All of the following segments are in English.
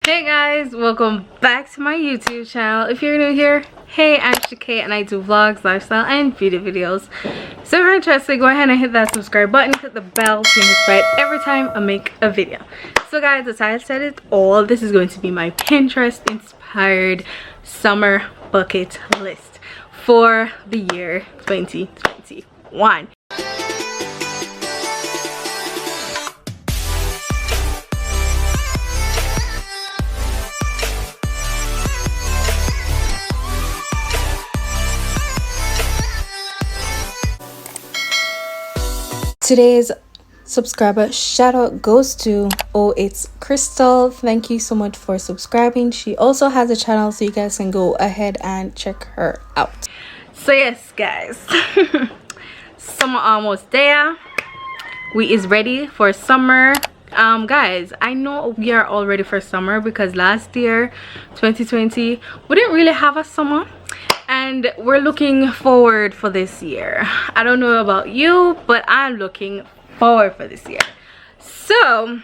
Hey guys, welcome back to my YouTube channel. If you're new here, hey, I'm Shakay and I do vlogs, lifestyle and beauty videos. So if you're interested, go ahead and hit that subscribe button, hit the bell to be notified every time I make a video. So guys, as I said it all, this is going to be my Pinterest inspired summer bucket list for the year 2021. Today's subscriber shout out goes to it's Crystal. Thank you so much for subscribing. She also has a channel, so you guys can go ahead and check her out. So yes guys, summer almost there. We is ready for summer. Guys, I know we are all ready for summer because last year 2020 we didn't really have a summer, and we're looking forward for this year. I don't know about you, but I'm looking forward for this year. So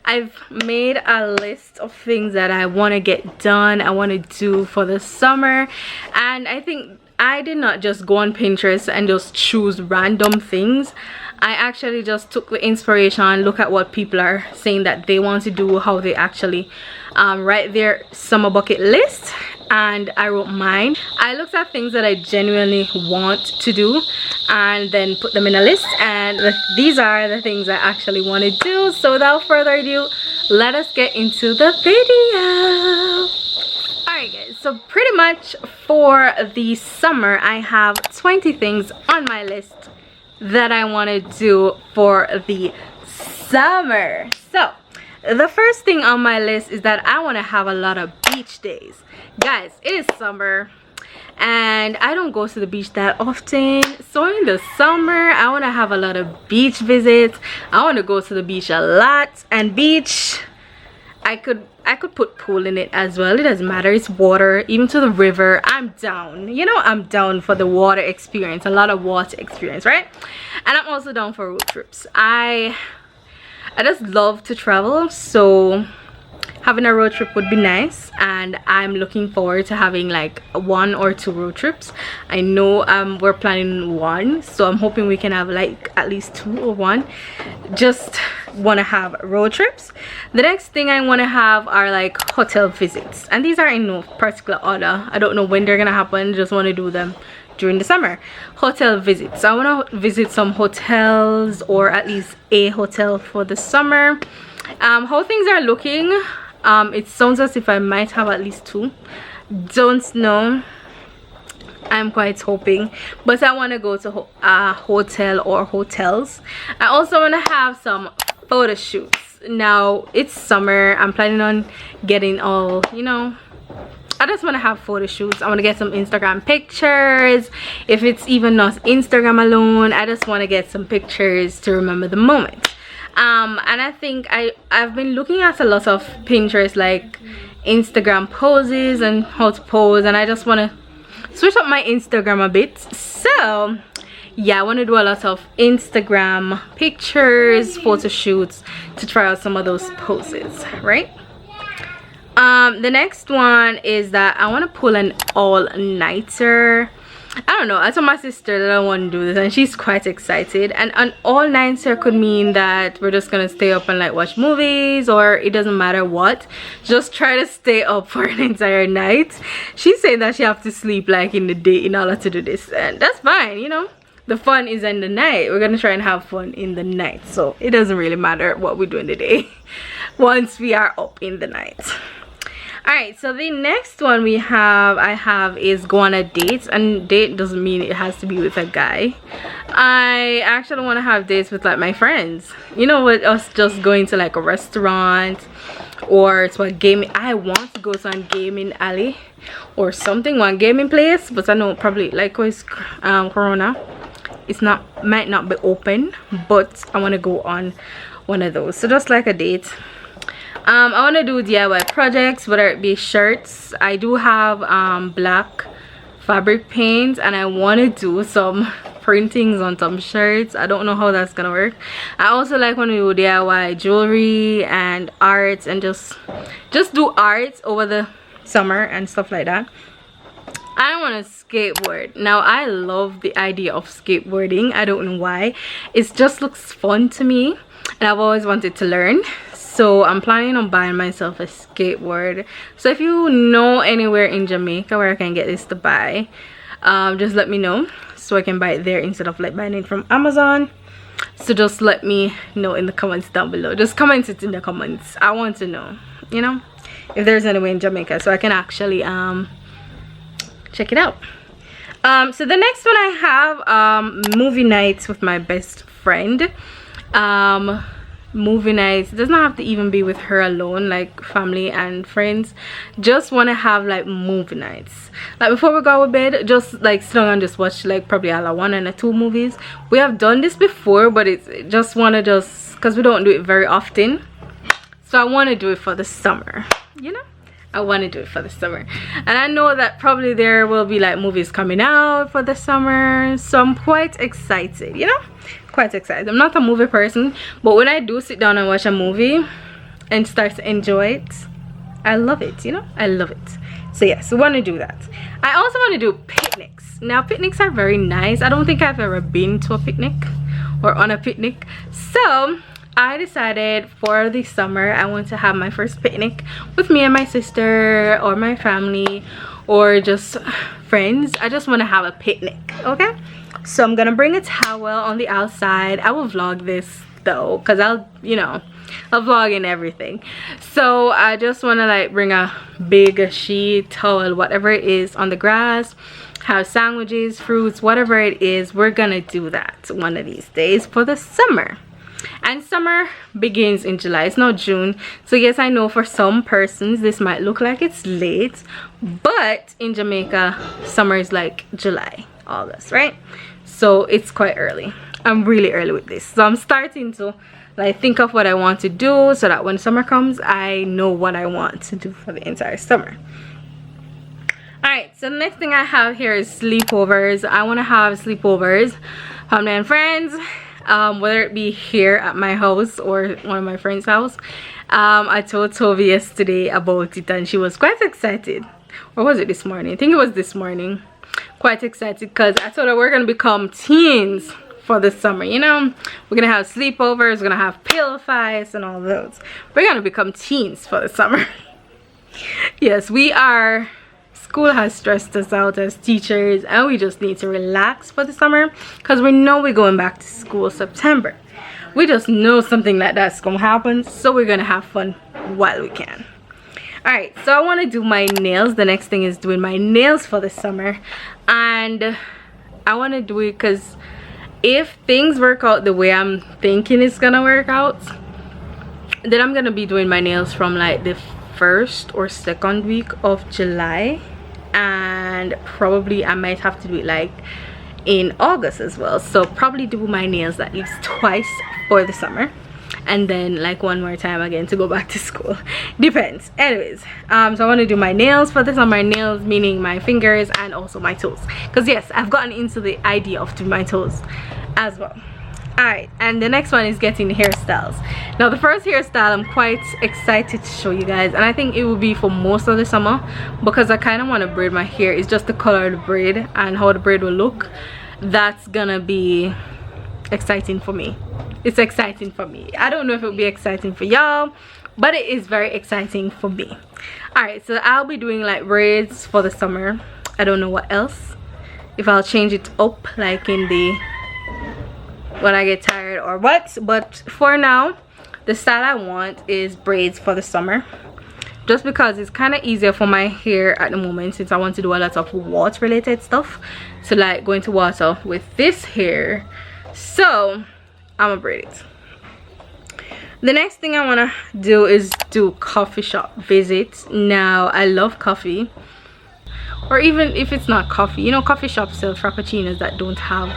I've made a list of things that I want to get done, I want to do for the summer. And I think I did not just go on Pinterest and just choose random things. I actually just took the inspiration, look at what people are saying that they want to do, how they actually write their summer bucket list, and I wrote mine. I looked at things that I genuinely want to do and then put them in a list, and these are the things I actually want to do. So without further ado, let us get into the video. Alright guys, so pretty much for the summer I have 20 things on my list that I want to do for the summer. So the first thing on my list is that I want to have a lot of beach days. Guys, it is summer and I don't go to the beach that often, so in the summer I want to have a lot of beach visits. I want to go to the beach a lot, and beach, I could put pool in it as well. It doesn't matter, it's water. Even to the river, I'm down. You know, I'm down for the water experience, a lot of water experience, right? And I'm also down for road trips. I just love to travel, so having a road trip would be nice, and I'm looking forward to having like 1 or 2 road trips. I know we're planning 1, so I'm hoping we can have like at least 2 or 1. Just want to have road trips. The next thing I want to have are like hotel visits, and these are in no particular order. I don't know when they're gonna happen, just want to do them during the summer. Hotel visits, I want to visit some hotels, or at least a hotel for the summer. How things are looking, it sounds as if I might have at least 2. Don't know, I'm quite hoping, but I want to go to a hotel or hotels. I also want to have some photo shoots. Now it's summer, I'm planning on getting all, you know, I just want to have photo shoots. I want to get some Instagram pictures. If it's even not Instagram alone, I just want to get some pictures to remember the moment. And I think I've been looking at a lot of Pinterest, like Instagram poses and how to pose, and I just want to switch up my Instagram a bit. So yeah, I want to do a lot of Instagram pictures, photo shoots, to try out some of those poses, right? The next one is that I want to pull an all-nighter. I don't know, I told my sister that I want to do this, and she's quite excited. And an all-nighter could mean that we're just gonna stay up and like watch movies, or it doesn't matter what, just try to stay up for an entire night. She's saying that she have to sleep like in the day in order to do this, and that's fine, you know. The fun is in the night. We're gonna try and have fun in the night, so it doesn't really matter what we do in the day once we are up in the night. Alright, so the next one I have is go on a date. And date doesn't mean it has to be with a guy. I actually want to have dates with like my friends, you know, with us just going to like a restaurant or to a gaming. I want to go to a gaming alley or something, one gaming place, but I know probably like with corona it's might not be open, but I want to go on one of those. So just like a date. I want to do DIY projects, whether it be shirts. I do have black fabric paint, and I want to do some printings on some shirts. I don't know how that's gonna work. I also like when we do DIY jewelry and arts, and just do arts over the summer and stuff like that. I want to skateboard. Now, I love the idea of skateboarding. I don't know why. It just looks fun to me, and I've always wanted to learn. So I'm planning on buying myself a skateboard. So if you know anywhere in Jamaica where I can get this to buy, just let me know so I can buy it there instead of like buying it from Amazon. So just let me know in the comments down below. Just comment it in the comments. I want to know, you know, if there's anywhere in Jamaica so I can actually check it out. So the next one I have movie nights with my best friend. Movie nights, it does not have to even be with her alone, like family and friends. Just want to have like movie nights, like before we go to bed, just like sit down and just watch like probably all 1 and 2 movies. We have done this before, but it's just because we don't do it very often. So I want to do it for the summer, you know. I want to do it for the summer, and I know that probably there will be like movies coming out for the summer, so I'm quite excited, you know, quite excited. I'm not a movie person, but when I do sit down and watch a movie and start to enjoy it, I love it, you know. I love it. So yes, we want to do that. I also want to do picnics. Now, picnics are very nice. I don't think I've ever been to a picnic or on a picnic, so I decided for the summer I want to have my first picnic with me and my sister or my family or just friends. I just want to have a picnic, okay? So I'm gonna bring a towel on the outside. I will vlog this though, because I'll vlog and everything. So I just want to like bring a big sheet, towel, whatever it is, on the grass, have sandwiches, fruits, whatever it is. We're gonna do that one of these days for the summer. And summer begins in July. It's not June. So yes, I know for some persons this might look like it's late, but in Jamaica summer is like July, August, right? So it's quite early. I'm really early with this, so I'm starting to like think of what I want to do so that when summer comes I know what I want to do for the entire summer. All right, so the next thing I have here is sleepovers. I want to have sleepovers, family and friends, whether it be here at my house or one of my friends' house. I told Tovi yesterday about it and she was quite excited. Or was it this morning? I think it was this morning. Quite excited because I told her we're gonna become teens for the summer, you know. We're gonna have sleepovers, we're gonna have pillow fights and all those. We're gonna become teens for the summer. Yes, we are. School has stressed us out as teachers and we just need to relax for the summer because we know we're going back to school September. We just know something like that's gonna happen, so we're gonna have fun while we can. All right, so I want to do my nails. The next thing is doing my nails for the summer, and I want to do it because if things work out the way I'm thinking it's gonna work out, then I'm gonna be doing my nails from like the 1st or 2nd week of July, and probably I might have to do it like in August as well. So probably do my nails at least twice for the summer, and then like one more time again to go back to school. Depends. Anyways, so I want to do my nails for the summer. Nails meaning my fingers and also my toes, because yes, I've gotten into the idea of doing my toes as well. Alright, and the next one is getting hairstyles. Now the first hairstyle I'm quite excited to show you guys, and I think it will be for most of the summer because I kind of want to braid my hair. It's just the color of the braid and how the braid will look. That's gonna be exciting for me. It's exciting for me. I don't know if it will be exciting for y'all, but it is very exciting for me. Alright, so I'll be doing like braids for the summer. I don't know what else, if I'll change it up like in the when I get tired or what, but for now the style I want is braids for the summer, just because it's kind of easier for my hair at the moment, since I want to do a lot of water related stuff, so like going to water with this hair. So I'm gonna braid it. The next thing I want to do is do coffee shop visits. Now I love coffee, or even if it's not coffee, you know, coffee shops sell frappuccinos that don't have,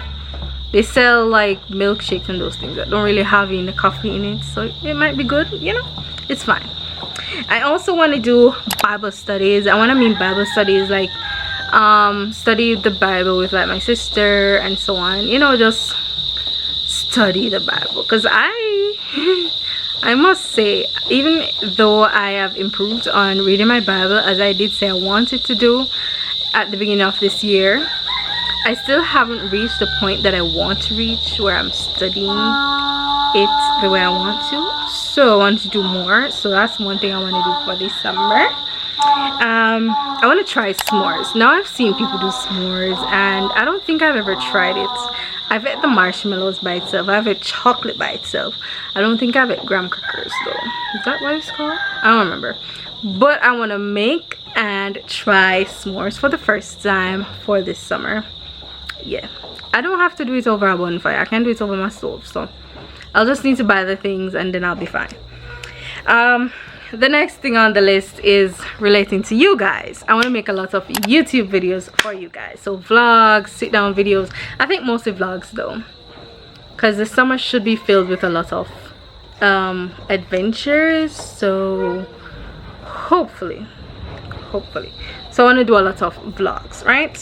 they sell like milkshakes and those things that don't really have any coffee in it, so it might be good, you know, it's fine. I also want to do Bible studies. I want to mean Bible studies like study the Bible with like my sister and so on, you know, just study the Bible, because I must say, even though I have improved on reading my Bible, as I did say I wanted to do at the beginning of this year, I still haven't reached the point that I want to reach, where I'm studying it the way I want to. So I want to do more. So that's one thing I want to do for this summer. I want to try s'mores. Now I've seen people do s'mores and I don't think I've ever tried it. I've had the marshmallows by itself. I've had chocolate by itself. I don't think I've had graham crackers though. Is that what it's called? I don't remember. But I want to make and try s'mores for the first time for this summer. Yeah, I don't have to do it over a bonfire. I can do it over my stove, so I'll just need to buy the things and then I'll be fine. The next thing on the list is relating to you guys. I want to make a lot of YouTube videos for you guys, so vlogs, sit down videos. I think mostly vlogs though, because the summer should be filled with a lot of adventures, so hopefully so I want to do a lot of vlogs, right?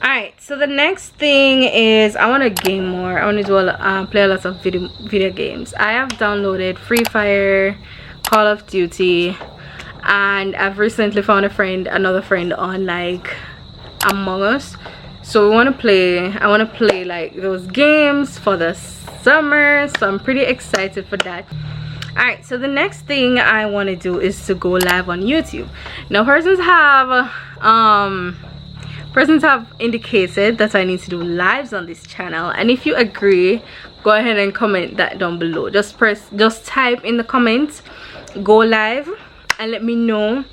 Alright, so the next thing is I want to game more. I want to do play a lot of video games. I have downloaded Free Fire, Call of Duty, and I've recently found another friend on like Among Us. So I want to play like those games for the summer, so I'm pretty excited for that. Alright, so the next thing I want to do is to go live on YouTube. Now persons have indicated that I need to do lives on this channel, and if you agree, go ahead and comment that down below. Just type in the comments go live and let me know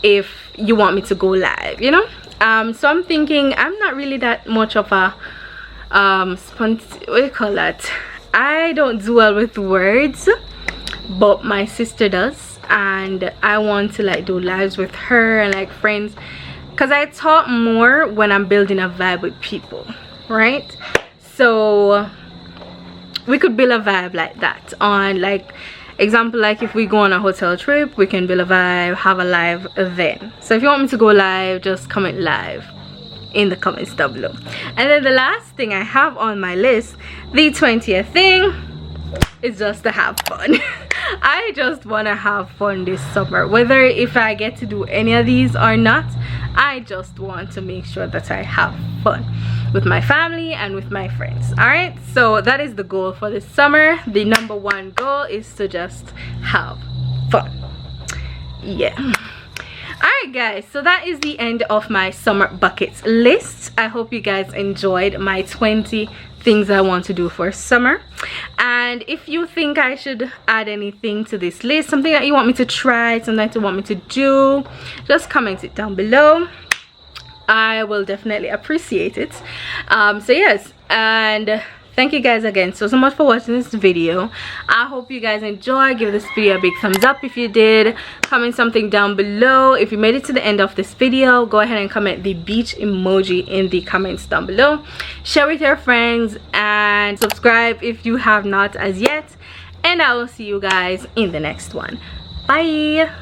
if you want me to go live, you know. So I'm thinking, I'm not really that much of a what do you call that, I don't do well with words, but my sister does, and I want to like do lives with her and like friends, because I talk more when I'm building a vibe with people, right? So we could build a vibe like that on, like, example, like if we go on a hotel trip, we can build a vibe, have a live then. So if you want me to go live, just comment live in the comments down below. And then the last thing I have on my list, the 20th thing, is just to have fun. I just want to have fun this summer, whether if I get to do any of these or not. I just want to make sure that I have fun with my family and with my friends. All right, so that is the goal for this summer. The number one goal is to just have fun. Yeah. Alright guys, so that is the end of my summer buckets list. I hope you guys enjoyed my 20 things I want to do for summer. And if you think I should add anything to this list, something that you want me to try, something that you want me to do, just comment it down below. I will definitely appreciate it. So yes, and thank you guys again so much for watching this video. I hope you guys enjoy. Give this video a big thumbs up if you did. Comment something down below. If you made it to the end of this video, go ahead and comment the beach emoji in the comments down below. Share with your friends and subscribe if you have not as yet. And I will see you guys in the next one. Bye.